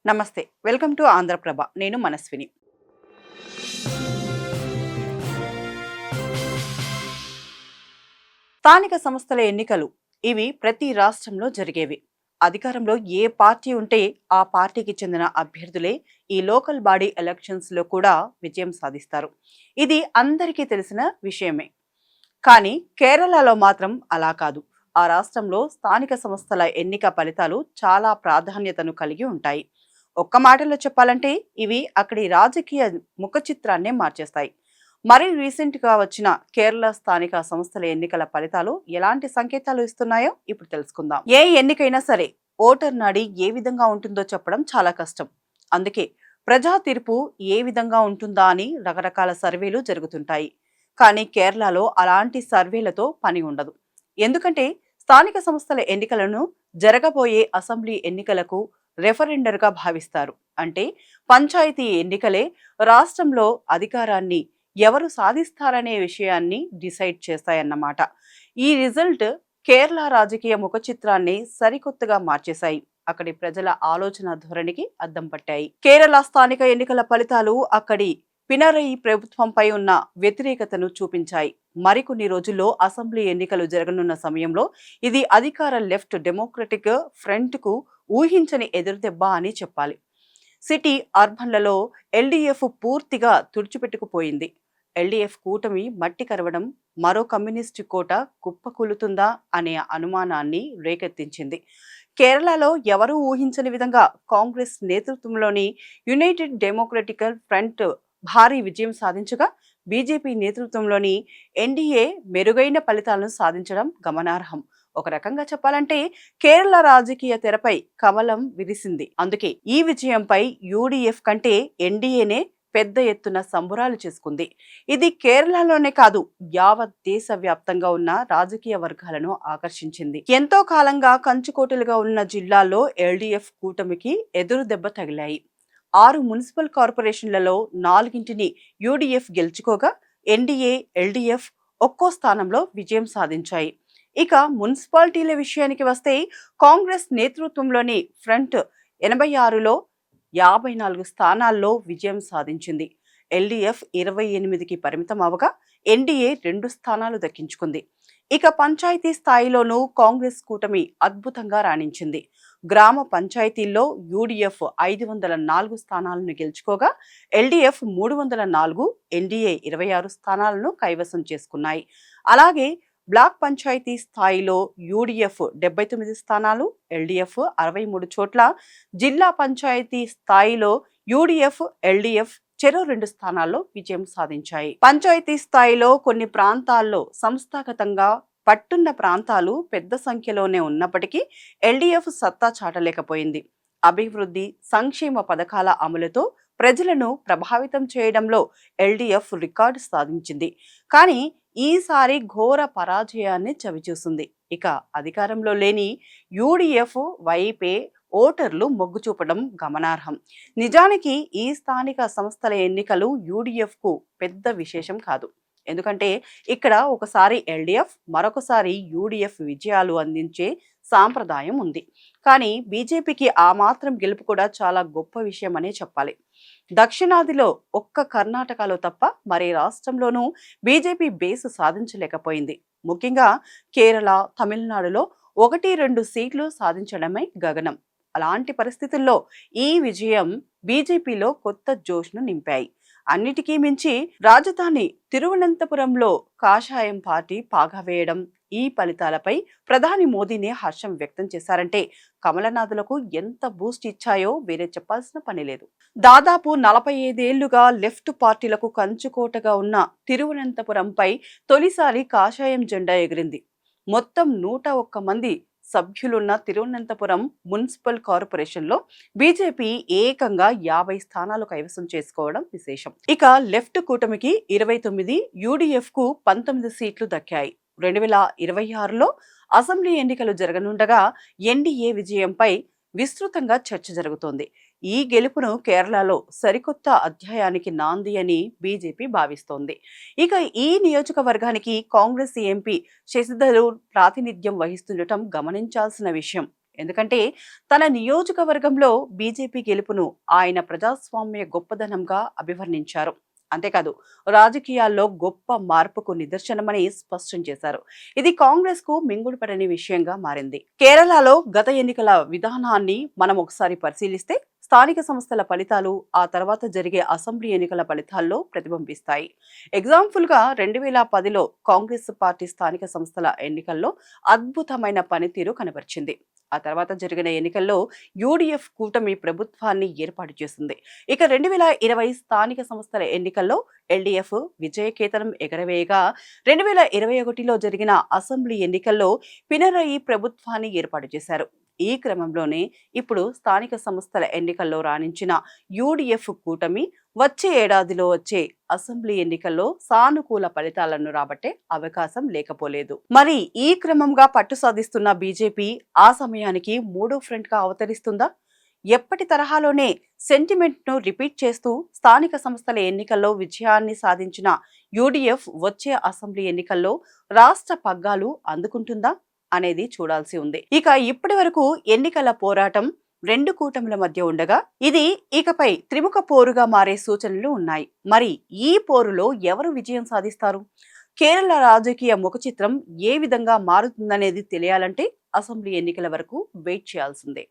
నమస్తే. Welcome to Andhraprabha. నేను మనస్విని. స్థానిక సంస్థల ఎన్నికలు ఇవి ప్రతి రాష్ట్రంలో జరిగేవి. అధికారంలో ఏ పార్టీ ఉంటే ఆ పార్టీకి చెందిన అభ్యర్థులే ఈ లోకల్ బాడీ ఎలక్షన్స్‌లో కూడా విజయం సాధిస్తారు. ఇది అందరికీ తెలిసిన విషయమే. కానీ కేరళలో మాత్రం అలా కాదు. ఆ రాష్ట్రంలో స్థానిక సంస్థల ఎన్నిక ఫలితాలు చాలా ప్రాధాన్యతను కలిగి ఉంటాయి. ఒక్క మాటలో చెప్పాలంటే ఇవి అక్కడి రాజకీయ ముఖ చిత్రాన్నే మార్చేస్తాయి. మరి రీసెంట్గా వచ్చిన కేరళ స్థానిక సంస్థల ఎన్నికల ఫలితాలు ఎలాంటి సంకేతాలు ఇస్తున్నాయో ఇప్పుడు తెలుసుకుందాం. ఏ ఎన్నికైనా సరే ఓటర్ నాడి ఏ విధంగా ఉంటుందో చెప్పడం చాలా కష్టం. అందుకే ప్రజా తీర్పు ఏ విధంగా ఉంటుందా అని రకరకాల సర్వేలు జరుగుతుంటాయి. కానీ కేరళలో అలాంటి సర్వేలతో పని ఉండదు. ఎందుకంటే స్థానిక సంస్థల ఎన్నికలను జరగబోయే అసెంబ్లీ ఎన్నికలకు రెఫరెండర్గా భావిస్తారు. అంటే పంచాయతీ ఎన్నికలే రాష్ట్రంలో అధికారాన్ని ఎవరు సాధిస్తారనే విషయాన్ని డిసైడ్ చేస్తాయన్నమాట. ఈ రిజల్ట్ కేరళ రాజకీయ ముఖ చిత్రాన్ని సరికొత్తగా మార్చేశాయి. అక్కడి ప్రజల ఆలోచన ధోరణికి అద్దం పట్టాయి. కేరళ స్థానిక ఎన్నికల ఫలితాలు అక్కడి పినరయి ప్రభుత్వంపై ఉన్న వ్యతిరేకతను చూపించాయి. మరికొన్ని రోజుల్లో అసెంబ్లీ ఎన్నికలు జరగనున్న సమయంలో ఇది అధికార లెఫ్ట్ డెమోక్రటిక్ ఫ్రంట్ కు ఊహించని ఎదురుదెబ్బ అని చెప్పాలి. సిటీ అర్బన్లలో ఎల్డీఎఫ్ పూర్తిగా తుడిచిపెట్టుకుపోయింది. ఎల్డీఎఫ్ కూటమి మట్టి కరవడం మరో కమ్యూనిస్టు కోట కుప్పకూలుతుందా అనే అనుమానాన్ని రేకెత్తించింది. కేరళలో ఎవరూ ఊహించని విధంగా కాంగ్రెస్ నేతృత్వంలోని యునైటెడ్ డెమోక్రటిక్ ఫ్రంట్ భారీ విజయం సాధించగా బీజేపీ నేతృత్వంలోని ఎన్డీఏ మెరుగైన ఫలితాలను సాధించడం గమనార్హం. ఒక రకంగా చెప్పాలంటే కేరళ రాజకీయ తెరపై కమలం విరిసింది. అందుకే ఈ విజయంపై యూడీఎఫ్ కంటే ఎన్డీఏనే పెద్ద ఎత్తున సంబురాలు చేసుకుంది. ఇది కేరళలోనే కాదు, యావత్ దేశ వ్యాప్తంగా ఉన్న రాజకీయ వర్గాలను ఆకర్షించింది. ఎంతో కాలంగా కంచుకోటలుగా ఉన్న జిల్లాల్లో ఎల్డీఎఫ్ కూటమికి ఎదురు దెబ్బ తగిలాయి. 6 మున్సిపల్ కార్పొరేషన్లలో 4ంటిని యూడీఎఫ్ గెలుచుకోగా ఎన్డీఏ, ఎల్డీఎఫ్ ఒక్కో స్థానంలో విజయం సాధించాయి. ఇక మున్సిపాలిటీల విషయానికి వస్తే కాంగ్రెస్ నేతృత్వంలోని ఫ్రంట్ 86లో 54 స్థానాల్లో విజయం సాధించింది. ఎల్డీఎఫ్ 28కి పరిమితం అవగా ఎన్డీఏ 2 స్థానాలు దక్కించుకుంది. ఇక పంచాయతీ స్థాయిలోనూ కాంగ్రెస్ కూటమి అద్భుతంగా రాణించింది. గ్రామ పంచాయతీల్లో యూడీఎఫ్ 504 స్థానాలను గెలుచుకోగా ఎల్డీఎఫ్ 304, ఎన్డీఏ 26 స్థానాలను కైవసం చేసుకున్నాయి. అలాగే బ్లాక్ పంచాయతీ స్థాయిలో యూడీఎఫ్ 79 స్థానాలు, ఎల్డీఎఫ్ 63 చోట్ల, జిల్లా పంచాయతీ స్థాయిలో యూడీఎఫ్, ఎల్డీఎఫ్ చెరో 2 స్థానాల్లో విజయం సాధించాయి. పంచాయతీ స్థాయిలో కొన్ని ప్రాంతాల్లో సంస్థాగతంగా పట్టున్న ప్రాంతాలు పెద్ద సంఖ్యలోనే ఉన్నప్పటికీ ఎల్డీఎఫ్ సత్తా చాటలేకపోయింది. అభివృద్ధి, సంక్షేమ పథకాల అమలుతో ప్రజలను ప్రభావితం చేయడంలో ఎల్డీఎఫ్ రికార్డు సాధించింది. కానీ ఈసారి ఘోర పరాజయాన్ని చవిచూసింది. ఇక అధికారంలో లేని యూడీఎఫ్ వైపే ఓటర్లు మొగ్గు చూపడం గమనార్హం. నిజానికి ఈ స్థానిక సంస్థల ఎన్నికలు యూడీఎఫ్ కు పెద్ద విశేషం కాదు. ఎందుకంటే ఇక్కడ ఒకసారి ఎల్డీఎఫ్, మరొకసారి యూడీఎఫ్ విజయాలు అందించే సాంప్రదాయం ఉంది. కానీ బీజేపీకి ఆ మాత్రం గెలుపు కూడా చాలా గొప్ప విషయం అనే చెప్పాలి. దక్షిణాదిలో ఒక్క కర్ణాటకలో తప్ప మరే రాష్ట్రంలోనూ బీజేపీ బేసు సాధించలేకపోయింది. ముఖ్యంగా కేరళ, తమిళనాడులో 1-2 సీట్లు సాధించడమే గగనం. అలాంటి పరిస్థితుల్లో ఈ విజయం బీజేపీలో కొత్త జోష్ను నింపాయి. అన్నిటికీ మించి రాజధాని తిరువనంతపురంలో కాషాయం పార్టీ పాగా వేయడం, ఈ ఫలితాలపై ప్రధాని మోదీనే హర్షం వ్యక్తం చేశారంటే కమలనాథులకు ఎంత బూస్ట్ ఇచ్చాయో వేరే చెప్పాల్సిన పని లేదు. దాదాపు 45 ఏళ్లుగా లెఫ్ట్ పార్టీలకు కంచుకోటగా ఉన్న తిరువనంతపురంపై తొలిసారి కాషాయం జెండా ఎగిరింది. మొత్తం 101 మంది సభ్యులున్న తిరువనంతపురం మున్సిపల్ కార్పొరేషన్లో బీజేపీ ఏకంగా 50 స్థానాలు కైవసం చేసుకోవడం విశేషం. ఇక లెఫ్ట్ కూటమికి 29, యూడీఎఫ్ కు 19 సీట్లు దక్కాయి. 2026లో అసెంబ్లీ ఎన్నికలు జరగనుండగా ఎన్డీఏ విజయంపై విస్తృతంగా చర్చ జరుగుతోంది. ఈ గెలుపును కేరళలో సరికొత్త అధ్యాయానికి నాంది అని బీజేపీ భావిస్తోంది. ఇక ఈ నియోజకవర్గానికి కాంగ్రెస్ ఎంపీ శశిథరూర్ ప్రాతినిధ్యం వహిస్తుండటం గమనించాల్సిన విషయం. ఎందుకంటే తన నియోజకవర్గంలో బీజేపీ గెలుపును ఆయన ప్రజాస్వామ్య గొప్పదనంగా అభివర్ణించారు. అంతేకాదు రాజకీయాల్లో గొప్ప మార్పుకు నిదర్శనమని స్పష్టం చేశారు. ఇది కాంగ్రెస్ కు మింగుడుపడని విషయంగా మారింది. కేరళలో గత ఎన్నికల విధానాన్ని మనం ఒకసారి పరిశీలిస్తే స్థానిక సంస్థల ఫలితాలు ఆ తర్వాత జరిగే అసెంబ్లీ ఎన్నికల ఫలితాల్లో ప్రతిబింబిస్తాయి. ఎగ్జాంపుల్ గా 2010లో కాంగ్రెస్ పార్టీ స్థానిక సంస్థల ఎన్నికల్లో అద్భుతమైన పనితీరు కనబరిచింది. ఆ తర్వాత జరిగిన ఎన్నికల్లో యూడీఎఫ్ కూటమి ప్రభుత్వాన్ని ఏర్పాటు చేసింది. ఇక 2020 స్థానిక సంస్థల ఎన్నికల్లో ఎల్డీఎఫ్ విజయకేతనం ఎగరవేయగా 2021లో జరిగిన అసెంబ్లీ ఎన్నికల్లో పినరయి ప్రభుత్వాన్ని ఏర్పాటు చేశారు. ఈ క్రమంలోనే ఇప్పుడు స్థానిక సంస్థల ఎన్నికల్లో రాణించిన యూడీఎఫ్ కూటమి వచ్చే ఏడాదిలో వచ్చే అసెంబ్లీ ఎన్నికల్లో సానుకూల ఫలితాలను రాబట్టే అవకాశం లేకపోలేదు. మరి ఈ క్రమంగా పట్టు సాధిస్తున్న బీజేపీ ఆ సమయానికి మూడో ఫ్రంట్ గా అవతరిస్తుందా? ఎప్పటి తరహాలోనే సెంటిమెంట్ ను రిపీట్ చేస్తూ స్థానిక సంస్థల ఎన్నికల్లో విజయాన్ని సాధించిన యూడీఎఫ్ వచ్చే అసెంబ్లీ ఎన్నికల్లో రాష్ట్ర పగ్గాలు అందుకుంటుందా అనేది చూడాల్సి ఉంది. ఇక ఇప్పటి వరకు ఎన్నికల పోరాటం రెండు కూటముల మధ్య ఉండగా ఇది ఇకపై త్రిముఖ పోరుగా మారే సూచనలు ఉన్నాయి. మరి ఈ పోరులో ఎవరు విజయం సాధిస్తారు? కేరళ రాజకీయ ముఖ చిత్రం ఏ విధంగా మారుతుందనేది తెలియాలంటే అసెంబ్లీ ఎన్నికల వరకు వెయిట్ చేయాల్సిందే.